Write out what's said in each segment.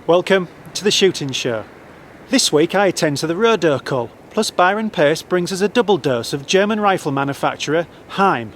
Welcome to the shooting show. This week I attend to the roe doe cull, plus Byron Pace brings us a double dose of German rifle manufacturer Heym.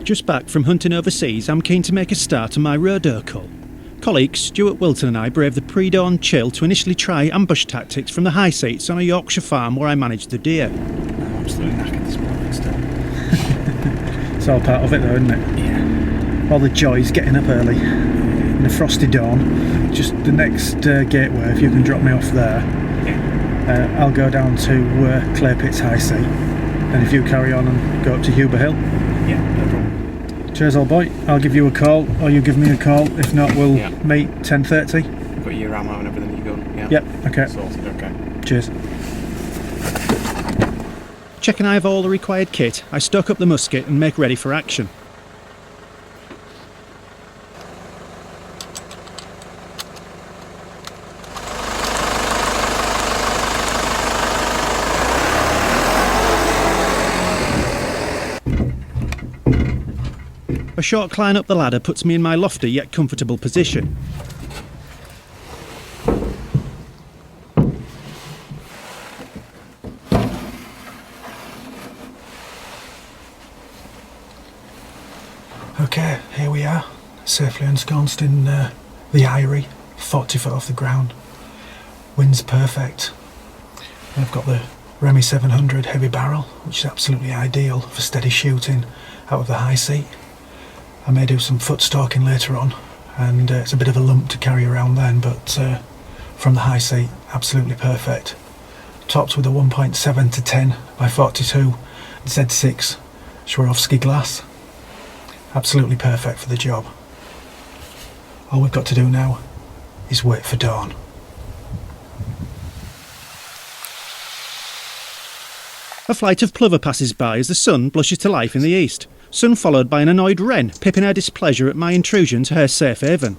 Just back from hunting overseas, I'm keen to make a start on my roe doe cull. Colleagues Stuart Wilton and I braved the pre-dawn chill to initially try ambush tactics from the high seats on a Yorkshire farm where I managed the deer. I'm absolutely knackered this morning still. It's all part of it though, isn't it? Yeah. All the joys getting up early in the frosty dawn. Just the next gateway, if you can drop me off there. Yeah. I'll go down to Clay Pit's High Sea, and if you carry on and go up to Huber Hill. Yeah, no problem. Cheers, old boy. I'll give you a call, or you give me a call. If not, we'll meet 10:30. You've got your ammo and everything, you gun? Yeah. Yep, okay. Sorted, okay. Cheers. Checking I have all the required kit, I stoke up the musket and make ready for action. A short climb up the ladder puts me in my lofty yet comfortable position. Okay, here we are, safely ensconced in the eyrie, 40 foot off the ground. Wind's perfect. I've got the Remy 700 heavy barrel, which is absolutely ideal for steady shooting out of the high seat. I may do some foot stalking later on, and it's a bit of a lump to carry around then, but from the high seat, absolutely perfect. Topped with a 1.7 to 10 by 42 Z6 SWAROVSKI glass. Absolutely perfect for the job. All we've got to do now is wait for dawn. A flight of plover passes by as the sun blushes to life in the east. Soon followed by an annoyed wren, pipping her displeasure at my intrusion to her safe haven.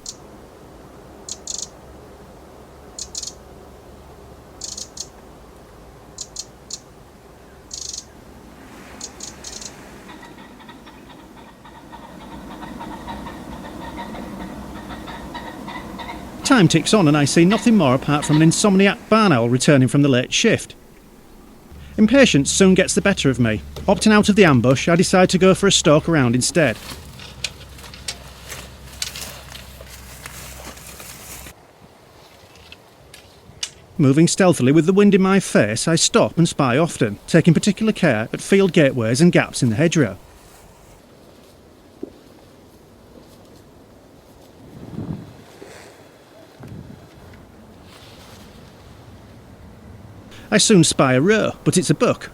Time ticks on and I see nothing more apart from an insomniac barn owl returning from the late shift. Impatience soon gets the better of me. Opting out of the ambush, I decide to go for a stalk around instead. Moving stealthily with the wind in my face, I stop and spy often, taking particular care at field gateways and gaps in the hedgerow. I soon spy a roe, but it's a buck.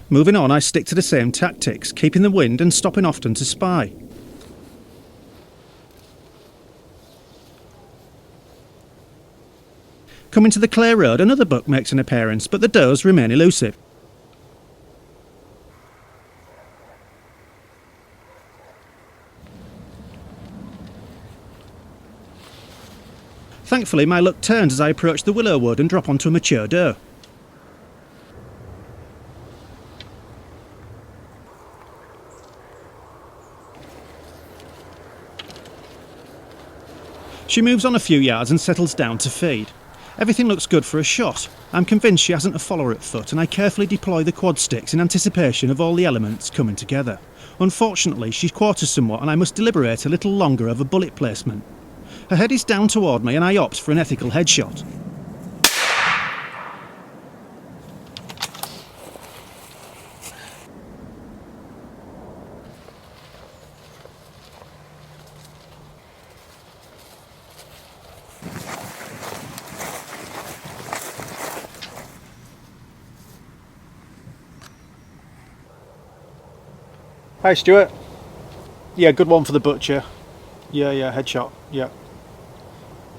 Moving on, I stick to the same tactics, keeping the wind and stopping often to spy. Coming to the Clay Road, another buck makes an appearance, but the does remain elusive. Thankfully, my luck turns as I approach the willow wood and drop onto a mature doe. She moves on a few yards and settles down to feed. Everything looks good for a shot. I'm convinced she hasn't a follower at foot, and I carefully deploy the quad sticks in anticipation of all the elements coming together. Unfortunately, she quarters somewhat and I must deliberate a little longer over bullet placement. Her head is down toward me and I opt for an ethical headshot. Hi Stuart. Yeah, good one for the butcher. Yeah, headshot. Yeah,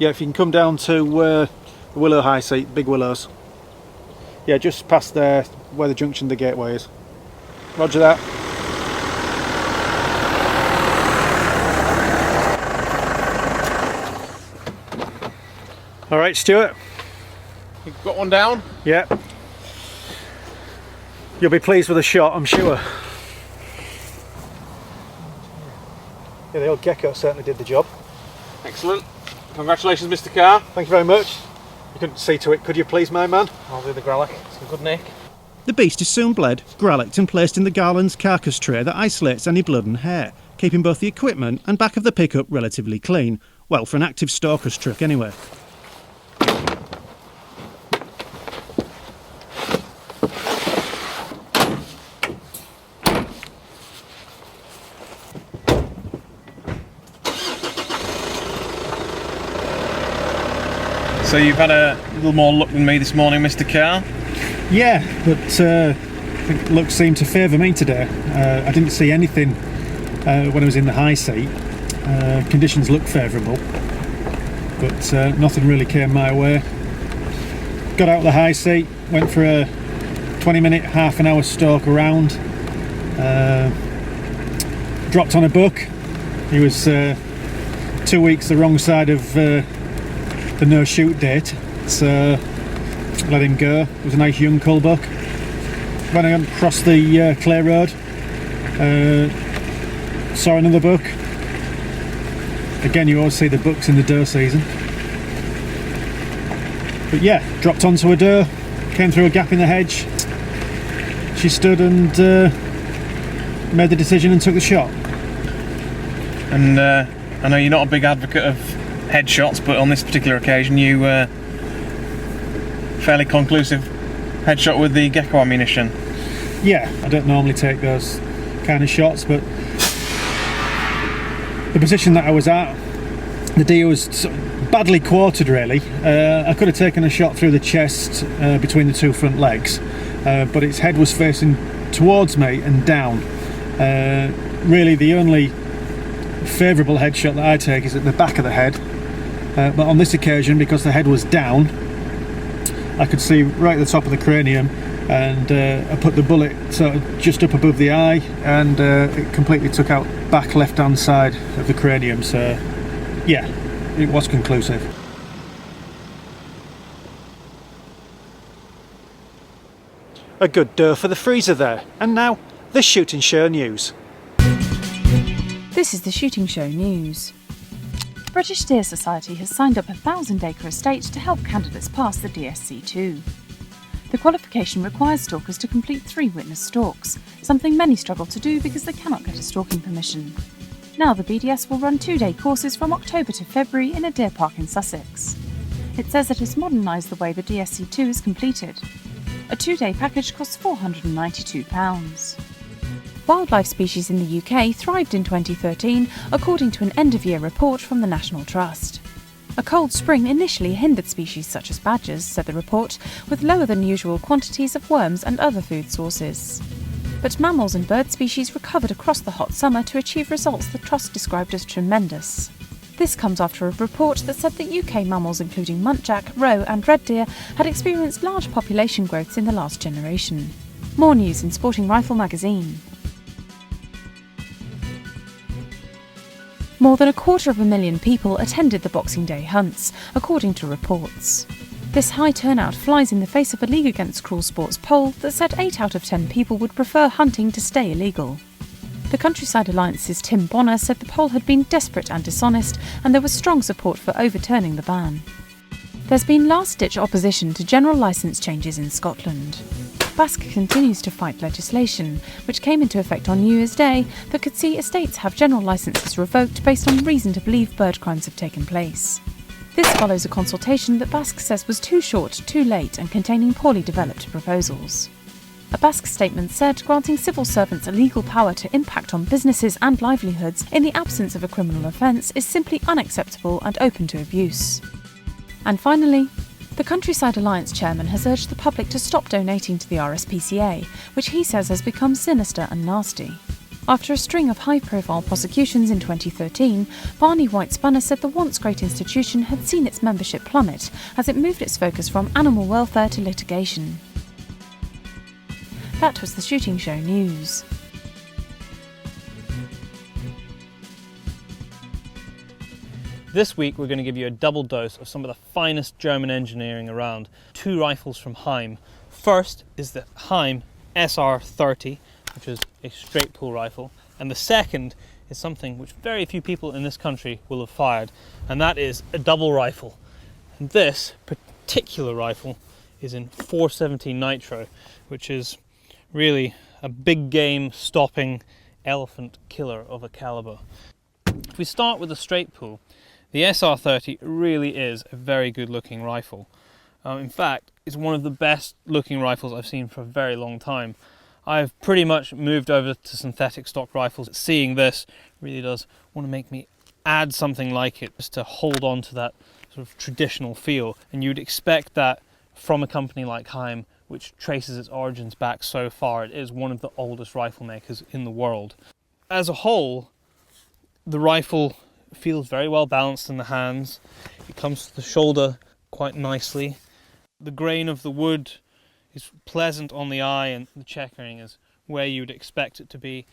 if you can come down to the Willow High Seat, Big Willows. Yeah, just past there where the junction of the gateway is. Roger that. All right, Stuart. You've got one down? Yeah. You'll be pleased with the shot, I'm sure. Yeah, the old gecko certainly did the job. Excellent. Congratulations, Mr. Carr. Thank you very much. You couldn't see to it, could you please, my man? I'll do the gralloch. It's a good nick. The beast is soon bled, grallocked and placed in the Garland's carcass tray that isolates any blood and hair, keeping both the equipment and back of the pickup relatively clean. Well, for an active stalker's truck anyway. So you've had a little more luck than me this morning, Mr. Carr? Yeah, but I think luck seemed to favour me today. I didn't see anything when I was in the high seat. Conditions looked favourable, but nothing really came my way. Got out of the high seat, went for a 20-minute, half an hour stalk around. Dropped on a buck. He was 2 weeks the wrong side of the no shoot date, so let him go. It was a nice young cull buck. When I went across the clay road, saw another buck. Again, you always see the bucks in the doe season. But yeah, dropped onto a doe, came through a gap in the hedge. She stood and made the decision and took the shot. And I know you're not a big advocate of headshots, but on this particular occasion you fairly conclusive headshot with the gecko ammunition. Yeah, I don't normally take those kind of shots, but the position that I was at, the deer was sort of badly quartered really. I could have taken a shot through the chest between the two front legs, but its head was facing towards me and down. Really the only favourable headshot that I take is at the back of the head, but on this occasion, because the head was down, I could see right at the top of the cranium, and I put the bullet sort of just up above the eye, and it completely took out back left hand side of the cranium, so yeah, it was conclusive. A good doe for the freezer there. And now, the shooting show news. This is the Shooting Show news. British Deer Society has signed up a 1,000-acre estate to help candidates pass the DSC2. The qualification requires stalkers to complete 3 witness stalks, something many struggle to do because they cannot get a stalking permission. Now the BDS will run 2-day courses from October to February in a deer park in Sussex. It says it has modernised the way the DSC2 is completed. A 2-day package costs £492. Wildlife species in the UK thrived in 2013, according to an end-of-year report from the National Trust. A cold spring initially hindered species such as badgers, said the report, with lower than usual quantities of worms and other food sources. But mammals and bird species recovered across the hot summer to achieve results the Trust described as tremendous. This comes after a report that said that UK mammals including muntjac, roe and red deer had experienced large population growths in the last generation. More news in Sporting Rifle magazine. More than 250,000 people attended the Boxing Day hunts, according to reports. This high turnout flies in the face of a League Against Cruel Sports poll that said 8 out of 10 people would prefer hunting to stay illegal. The Countryside Alliance's Tim Bonner said the poll had been desperate and dishonest, and there was strong support for overturning the ban. There's been last-ditch opposition to general licence changes in Scotland. BASC continues to fight legislation, which came into effect on New Year's Day, that could see estates have general licences revoked based on reason to believe bird crimes have taken place. This follows a consultation that BASC says was too short, too late and containing poorly developed proposals. A BASC statement said granting civil servants a legal power to impact on businesses and livelihoods in the absence of a criminal offence is simply unacceptable and open to abuse. And finally, the Countryside Alliance chairman has urged the public to stop donating to the RSPCA, which he says has become sinister and nasty. After a string of high-profile prosecutions in 2013, Barney White Spanner said the once great institution had seen its membership plummet as it moved its focus from animal welfare to litigation. That was the Shooting Show News. This week we're going to give you a double dose of some of the finest German engineering around. 2 rifles from Heym. First is the Heym SR30, which is a straight pull rifle, and the second is something which very few people in this country will have fired, and that is a double rifle. And this particular rifle is in 470 nitro, which is really a big game stopping elephant killer of a caliber. If we start with the straight pull, the SR30 really is a very good looking rifle. In fact, it's one of the best looking rifles I've seen for a very long time. I've pretty much moved over to synthetic stock rifles. Seeing this really does want to make me add something like it, just to hold on to that sort of traditional feel. And you'd expect that from a company like Heym, which traces its origins back so far. It is one of the oldest rifle makers in the world. As a whole, the rifle feels very well balanced in the hands. It comes to the shoulder quite nicely. The grain of the wood is pleasant on the eye, and the checkering is where you'd expect it to be.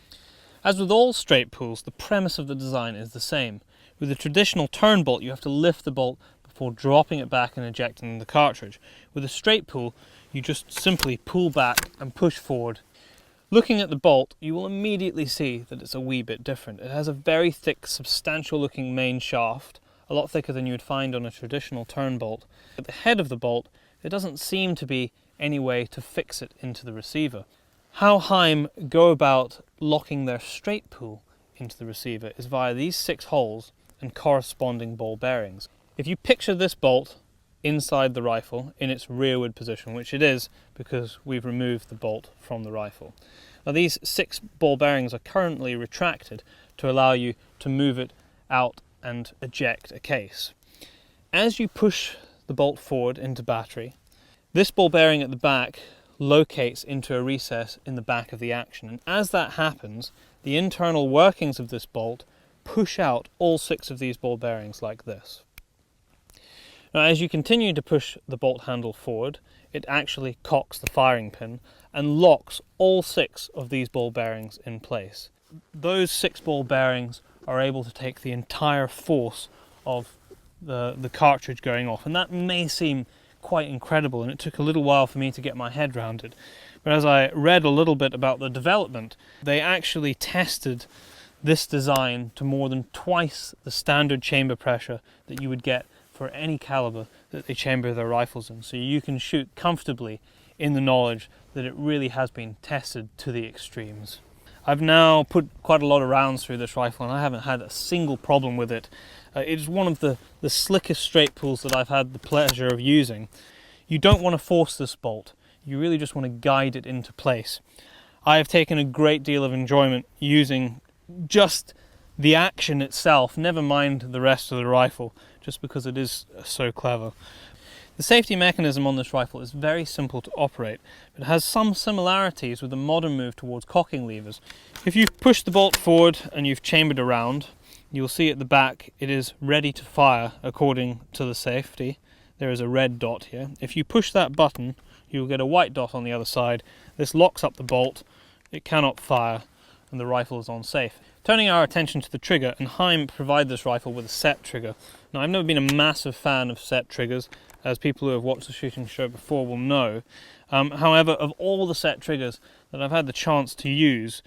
As with all straight pulls, the premise of the design is the same. With a traditional turn bolt, you have to lift the bolt before dropping it back and ejecting the cartridge. With a straight pull, you just simply pull back and push forward. Looking at the bolt, you will immediately see that it's a wee bit different. It has a very thick, substantial looking main shaft, a lot thicker than you would find on a traditional turn bolt. At the head of the bolt, there doesn't seem to be any way to fix it into the receiver. How Heym go about locking their straight pull into the receiver is via these 6 holes and corresponding ball bearings. If you picture this bolt inside the rifle in its rearward position, which it is because we've removed the bolt from the rifle. Now these 6 ball bearings are currently retracted to allow you to move it out and eject a case. As you push the bolt forward into battery, this ball bearing at the back locates into a recess in the back of the action, and as that happens, the internal workings of this bolt push out all 6 of these ball bearings like this. Now as you continue to push the bolt handle forward, it actually cocks the firing pin and locks all 6 of these ball bearings in place. Those 6 ball bearings are able to take the entire force of the cartridge going off, and that may seem quite incredible, and it took a little while for me to get my head around it. But as I read a little bit about the development, they actually tested this design to more than twice the standard chamber pressure that you would get for any caliber that they chamber their rifles in. So you can shoot comfortably in the knowledge that it really has been tested to the extremes. I've now put quite a lot of rounds through this rifle and I haven't had a single problem with it. It is one of the slickest straight pulls that I've had the pleasure of using. You don't want to force this bolt, you really just want to guide it into place. I have taken a great deal of enjoyment using just the action itself, never mind the rest of the rifle, just because it is so clever. The safety mechanism on this rifle is very simple to operate, but it has some similarities with the modern move towards cocking levers. If you've pushed the bolt forward and you've chambered around, you'll see at the back it is ready to fire according to the safety. There is a red dot here. If you push that button, you'll get a white dot on the other side. This locks up the bolt, it cannot fire, and the rifle is on safe. Turning our attention to the trigger, and Heym provide this rifle with a set trigger. Now I've never been a massive fan of set triggers, as people who have watched the shooting show before will know. However, of all the set triggers that I've had the chance to use,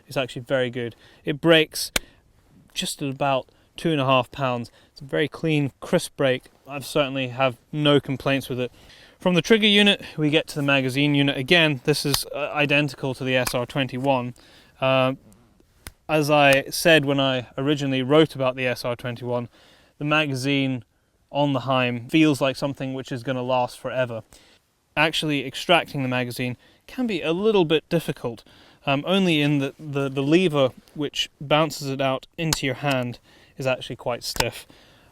it's actually very good. It breaks just at about 2.5 pounds. It's a very clean, crisp break. I certainly have no complaints with it. From the trigger unit, we get to the magazine unit. Again, this is identical to the SR21. As I said when I originally wrote about the SR21, the magazine on the Heym feels like something which is going to last forever. Actually extracting the magazine can be a little bit difficult, only in the lever which bounces it out into your hand is actually quite stiff.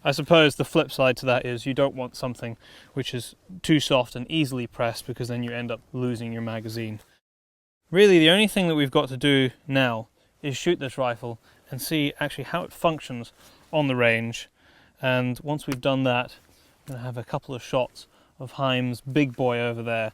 I suppose the flip side to that is you don't want something which is too soft and easily pressed, because then you end up losing your magazine. Really the only thing that we've got to do now is shoot this rifle and see actually how it functions on the range. And once we've done that, I'm going to have a couple of shots of Heym's big boy over there.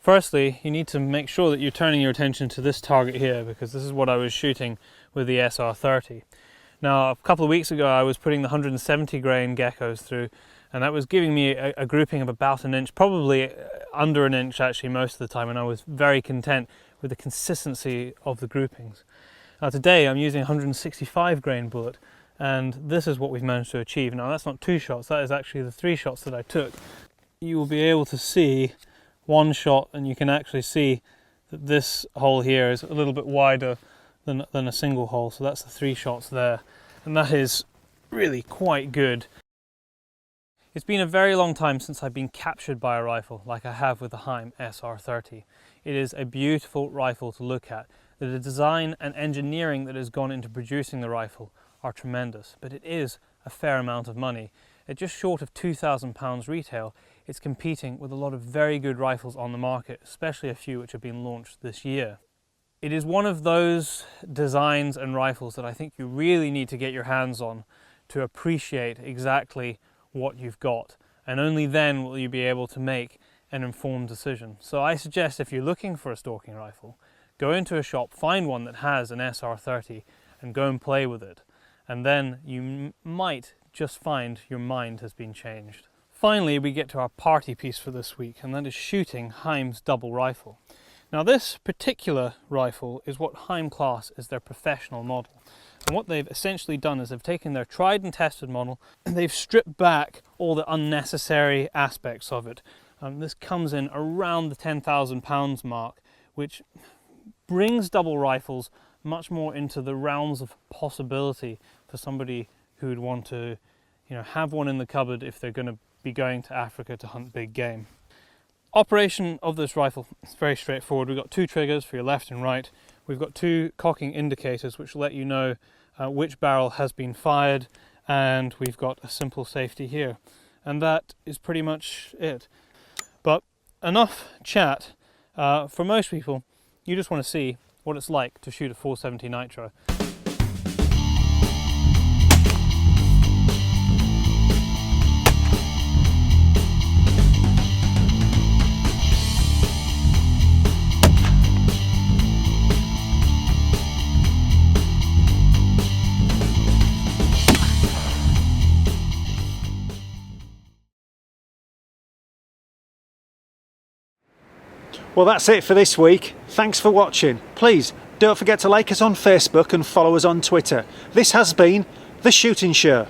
Firstly, you need to make sure that you're turning your attention to this target here, because this is what I was shooting with the SR30. Now, a couple of weeks ago I was putting the 170 grain geckos through, and that was giving me a grouping of about an inch, probably under an inch actually most of the time, and I was very content with the consistency of the groupings. Now today I'm using a 165 grain bullet, and this is what we've managed to achieve. Now that's not 2 shots, that is actually the 3 shots that I took. You will be able to see one shot, and you can actually see that this hole here is a little bit wider than a single hole, so that's the 3 shots there, and that is really quite good. It's been a very long time since I've been captured by a rifle like I have with the Heym SR30. It is a beautiful rifle to look at. The design and engineering that has gone into producing the rifle are tremendous, but it is a fair amount of money. At just short of £2,000 retail, it's competing with a lot of very good rifles on the market, especially a few which have been launched this year. It is one of those designs and rifles that I think you really need to get your hands on to appreciate exactly what you've got, and only then will you be able to make an informed decision. So I suggest, if you're looking for a stalking rifle, go into a shop, find one that has an SR30 and go and play with it, and then you might just find your mind has been changed. Finally, we get to our party piece for this week, and that is shooting Heym's double rifle. Now this particular rifle is what Heym class as their professional model. And what they've essentially done is they've taken their tried and tested model and they've stripped back all the unnecessary aspects of it. This comes in around the £10,000 mark, which brings double rifles much more into the realms of possibility for somebody who would want to, have one in the cupboard if they're going to be going to Africa to hunt big game. Operation of this rifle is very straightforward. We've got 2 triggers for your left and right. We've got 2 cocking indicators which will let you know which barrel has been fired, and we've got a simple safety here. And that is pretty much it. But enough chat. For most people, you just want to see what it's like to shoot a 470 Nitro. Well, that's it for this week. Thanks for watching. Please don't forget to like us on Facebook and follow us on Twitter. This has been The Shooting Show.